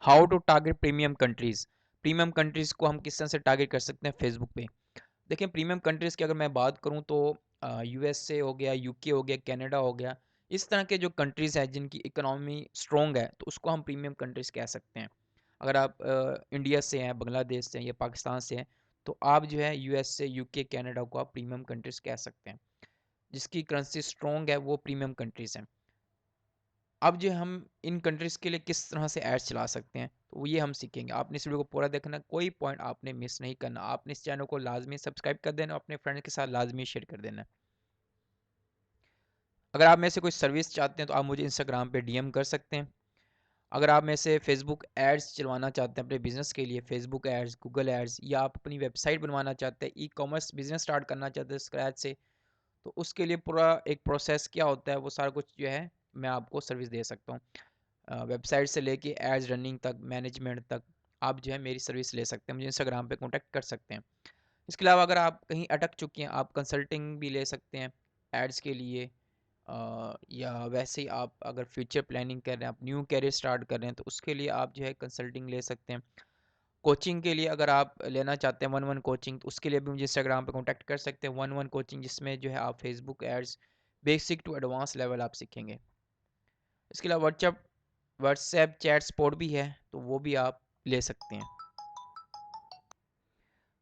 How to target premium countries. Premium countries को हम किस तरह से टारगेट कर सकते हैं फेसबुक पे। देखिए प्रीमियम कंट्रीज की अगर मैं बात करूं तो यूएसए हो गया, यूके हो गया, कनाडा हो गया, इस तरह के जो कंट्रीज हैं जिनकी इकोनॉमी स्ट्रॉन्ग है तो उसको हम प्रीमियम कंट्रीज कह सकते हैं। अगर आप इंडिया से हैं, बांग्लादेश से हैं या पाकिस्तान से हैं तो आप जो है यूएसए, यूके, कनाडा को आप प्रीमियम कंट्रीज कह सकते हैं। जिसकी करेंसी स्ट्रॉन्ग है वो प्रीमियम कंट्रीज हैं। अब जो हम इन कंट्रीज़ के लिए किस तरह से एड्स चला सकते हैं तो ये हम सीखेंगे। आपने इस वीडियो को पूरा देखना, कोई पॉइंट आपने मिस नहीं करना। आपने इस चैनल को लाजमी सब्सक्राइब कर देना, अपने फ्रेंड के साथ लाजमी शेयर कर देना। अगर आप में से कोई सर्विस चाहते हैं तो आप मुझे इंस्टाग्राम पे डीएम कर सकते हैं। अगर आप में से फेसबुक एड्स चलवाना चाहते हैं अपने बिजनेस के लिए, फेसबुक एड्स, गूगल एड्स, या आप अपनी वेबसाइट बनवाना चाहते हैं, ई कॉमर्स बिजनेस स्टार्ट करना चाहते हैं स्क्रैच से, तो उसके लिए पूरा एक प्रोसेस क्या होता है वो सारा कुछ जो है मैं आपको सर्विस दे सकता हूँ। वेबसाइट से लेके एड्स रनिंग तक, मैनेजमेंट तक आप जो है मेरी सर्विस ले सकते हैं। मुझे इंस्टाग्राम पे कांटेक्ट कर सकते हैं। इसके अलावा अगर आप कहीं अटक चुके हैं, आप कंसल्टिंग भी ले सकते हैं एड्स के लिए। या वैसे ही आप अगर फ्यूचर प्लानिंग कर रहे हैं, आप न्यू कैरियर स्टार्ट कर रहे हैं तो उसके लिए आप जो है कंसल्टिंग ले सकते हैं। कोचिंग के लिए अगर आप लेना चाहते हैं वन वन कोचिंग तो उसके लिए भी मुझे इंस्टाग्राम पे कांटेक्ट कर सकते हैं। वन वन कोचिंग जिसमें जो है आप Facebook ads basic to advance level आप सीखेंगे। इसके अलावा व्हाट्सएप चैट सपोर्ट भी है तो वो भी आप ले सकते हैं।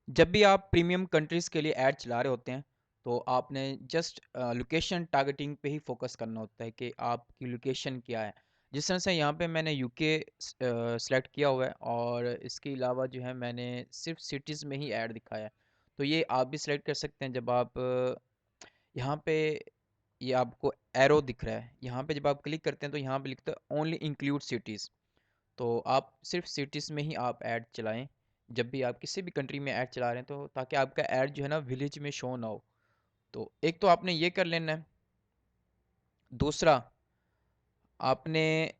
जब भी आप प्रीमियम कंट्रीज़ के लिए ऐड चला रहे होते हैं तो आपने जस्ट लोकेशन टारगेटिंग पे ही फोकस करना होता है कि आपकी लोकेशन क्या है। जिस तरह से यहाँ पे मैंने यूके सेलेक्ट किया हुआ है और इसके अलावा जो है मैंने सिर्फ सिटीज़ में ही ऐड दिखाया है। तो ये आप भी सिलेक्ट कर सकते हैं। जब आप यहाँ पे ये आपको एरो दिख रहा है, यहाँ पे जब आप क्लिक करते हैं तो यहाँ पे लिखता है ओनली इंक्लूड सिटीज़। तो आप सिर्फ सिटीज़ में ही आप ऐड चलाएं जब भी आप किसी भी कंट्री में ऐड चला रहे हैं, तो ताकि आपका ऐड जो है ना विलेज में शो ना हो। तो एक तो आपने ये कर लेना है। दूसरा, आपने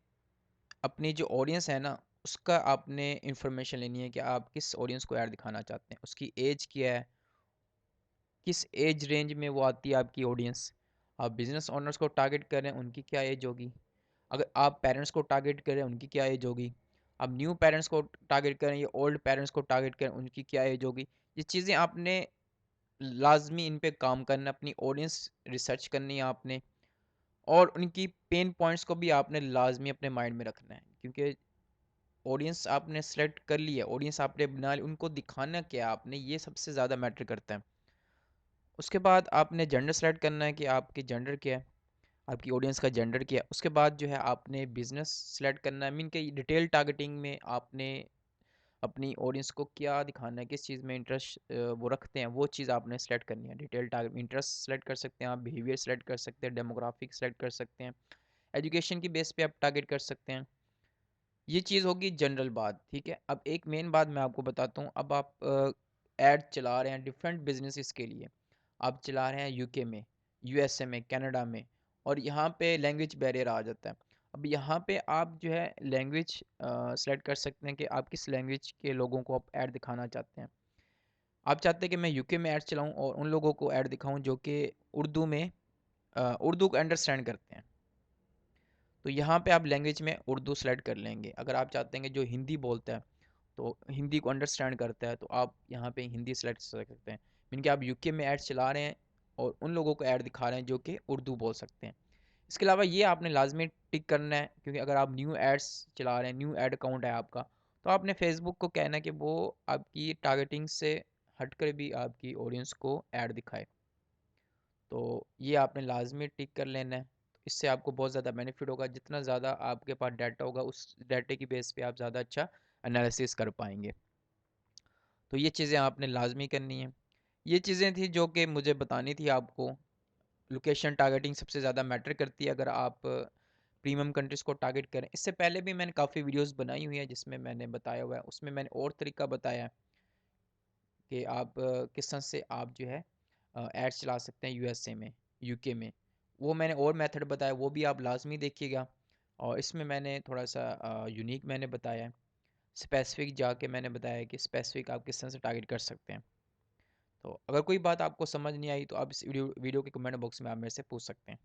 अपनी जो ऑडियंस है ना उसका आपने इंफॉर्मेशन लेनी है कि आप किस ऑडियंस को ऐड दिखाना चाहते हैं, उसकी एज क्या है, किस एज रेंज में वो आती है आपकी ऑडियंस। आप बिजनेस ओनर्स को टारगेट कर रहे हैं, उनकी क्या एज होगी। अगर आप पेरेंट्स को टारगेट करें उनकी क्या एज होगी। आप न्यू पेरेंट्स को टारगेट करें या ओल्ड पेरेंट्स को टारगेट करें उनकी क्या एज होगी। ये चीज़ें आपने लाजमी इन पे काम करना, अपनी ऑडियंस रिसर्च करनी है आपने। और उनकी पेन पॉइंट्स को भी आपने लाजमी अपने माइंड में रखना है, क्योंकि ऑडियंस आपने सेलेक्ट कर लिया, ऑडियंस आपने बना ली, उनको दिखाना क्या है आपने, ये सबसे ज़्यादा मैटर करता है। उसके बाद आपने जेंडर सेलेक्ट करना है कि आपकी जेंडर क्या है, आपकी ऑडियंस का जेंडर क्या है। उसके बाद जो है आपने बिजनेस सेलेक्ट करना है, मीन के डिटेल टारगेटिंग में आपने अपनी ऑडियंस को क्या दिखाना है, किस चीज़ में इंटरेस्ट वो रखते हैं, वो चीज़ आपने सेलेक्ट करनी है। डिटेल टारगेट इंटरेस्ट सेलेक्ट कर सकते हैं आप, बिहेवियर सेलेक्ट कर सकते हैं, डेमोग्राफिक सेलेक्ट कर सकते हैं, एजुकेशन की बेस पे आप टारगेट कर सकते हैं। ये चीज़ होगी जनरल बात, ठीक है। अब एक मेन बात मैं आपको बताता हूँ। अब आप ऐड चला रहे हैं डिफरेंट बिजनेसेस के लिए, आप चला रहे हैं यूके में, यूएसए में, कनाडा में, और यहाँ पे लैंग्वेज बैरियर आ जाता है। अब यहाँ पे आप जो है लैंग्वेज सेलेक्ट कर सकते हैं कि आप किस लैंग्वेज के लोगों को आप ऐड दिखाना चाहते हैं। आप चाहते हैं कि मैं यूके में ऐड चलाऊँ और उन लोगों को ऐड दिखाऊँ जो कि उर्दू में उर्दू को अंडरस्टैंड करते हैं। तो यहाँ पे आप लैंग्वेज में उर्दू सेलेक्ट कर लेंगे। अगर आप चाहते हैं कि जो हिंदी बोलता है तो हिंदी को अंडरस्टैंड करता है तो आप यहाँ पे हिंदी सेलेक्ट कर सकते हैं। मीन कि आप यूके में ऐड चला रहे हैं और उन लोगों को ऐड दिखा रहे हैं जो कि उर्दू बोल सकते हैं। इसके अलावा ये आपने लाजमी टिक करना है, क्योंकि अगर आप न्यू एड्स चला रहे हैं, न्यू ऐड अकाउंट है आपका, तो आपने फेसबुक को कहना है कि वो आपकी टारगेटिंग से हटकर भी आपकी ऑडियंस को ऐड दिखाए। तो ये आपने लाजमी टिक कर लेना है। इससे आपको बहुत ज़्यादा बेनिफिट होगा। जितना ज़्यादा आपके पास डाटा होगा उस डाटे की बेस पे आप ज़्यादा अच्छा एनालिसिस कर पाएंगे। तो ये चीज़ें आपने लाजमी करनी है। ये चीज़ें थी जो कि मुझे बतानी थी आपको। लोकेशन टारगेटिंग सबसे ज़्यादा मैटर करती है अगर आप प्रीमियम कंट्रीज़ को टारगेट करें। इससे पहले भी मैंने काफ़ी वीडियोस बनाई हुई है जिसमें मैंने बताया हुआ है, उसमें मैंने और तरीका बताया है कि आप किस तरह से आप जो है एड्स चला सकते हैं यूएसए में, यूके में। वो मैंने और मेथड बताया, वो भी आप लाजमी देखिएगा। और इसमें मैंने थोड़ा सा यूनिक मैंने बताया है, स्पेसिफिक जाके मैंने बताया कि स्पेसिफिक आप किस तरह से टारगेट कर सकते हैं। तो अगर कोई बात आपको समझ नहीं आई तो आप इस वीडियो वीडियो के कमेंट बॉक्स में आप मेरे से पूछ सकते हैं।